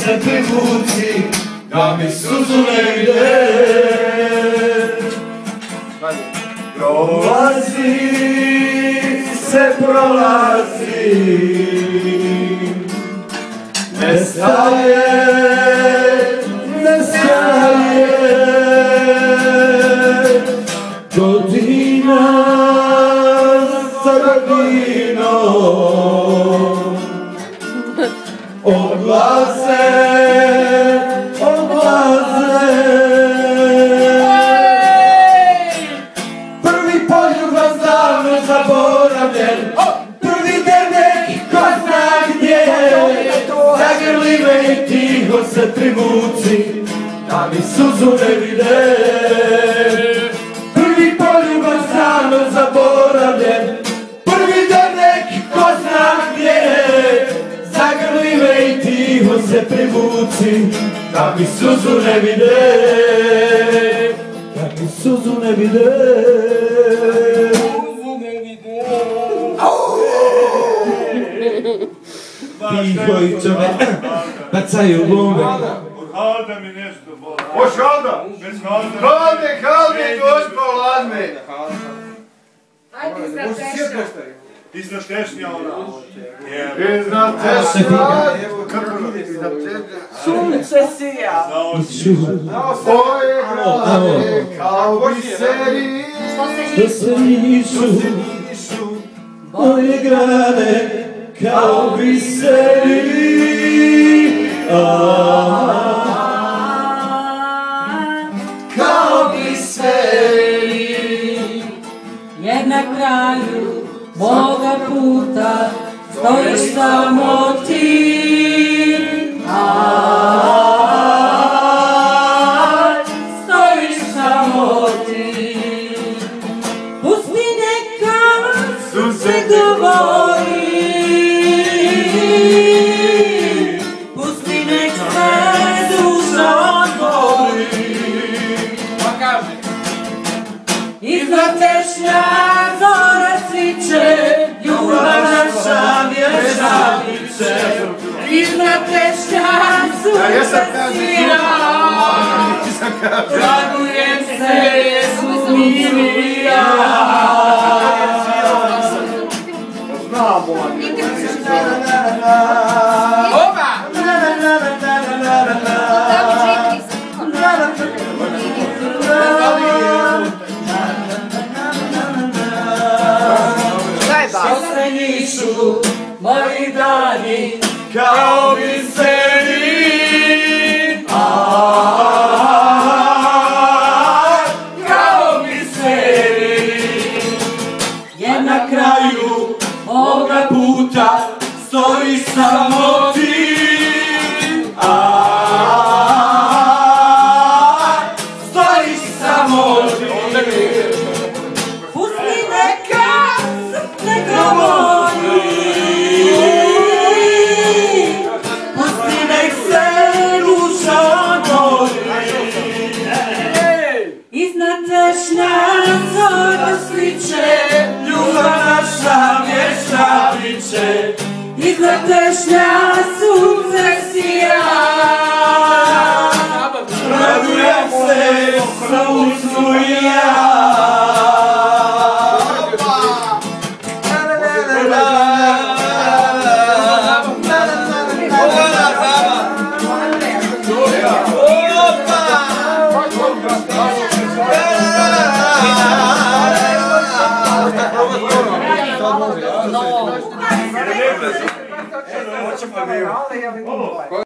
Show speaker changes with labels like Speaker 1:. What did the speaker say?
Speaker 1: se privuci, da mi suzu ne vide. Prolazi se prolazi, ne staje, ne staje, godina za godinom, odlaze, odlaze. Prvi poljub vas davno zaboravljen, prvi dernek ko zna gdje, zagrli me i tiho se privuci, da mi suzu ne vide. Prvi poljub vas davno zaboravljen, prvi dernek ko zna gdje, zagrli me i tiho se privuci, da mi suzu ne vide, da mi suzu ne vide. Tiho i čove bacaju bombe.
Speaker 2: Od halda mi nešto boli.
Speaker 3: Hoš halda?
Speaker 2: Bez halda.
Speaker 3: Halde, dođi pa vladme.
Speaker 4: Ajde, iznad tešnja.
Speaker 2: Iznad tešnja ona.
Speaker 3: Iznad tešnja. Sunce sija. Tvoje grane kao biseri.
Speaker 1: Što se nišu, moje grane kao biseri. Kao biseri.
Speaker 5: Jer na kraju moga puta stojiš samo ti. Stojiš samo ti. Pusti neka se govori, pusti nek se duša otvori.
Speaker 3: Pa kaži.
Speaker 5: Iznad tešnja zora sviće, ljubav naša vječna biće. Iznad tešnja sunce sija, radujem se Jesu milija.
Speaker 3: Znamo.
Speaker 4: Oba!
Speaker 5: Što se nišu moji dani
Speaker 1: Kao biseri. Kao biseri.
Speaker 5: jer na
Speaker 1: Kraju moga puta stojiš samo ti. Stojiš samo ti.
Speaker 5: pusti neka se govori,
Speaker 1: Pusti nek se duša otvori.
Speaker 5: iznad tešnja zora sviće,
Speaker 1: Ljubav naša vječna biće.
Speaker 5: iznad tešnja sunce sija.
Speaker 1: Radujem se suncu i ja.
Speaker 4: No.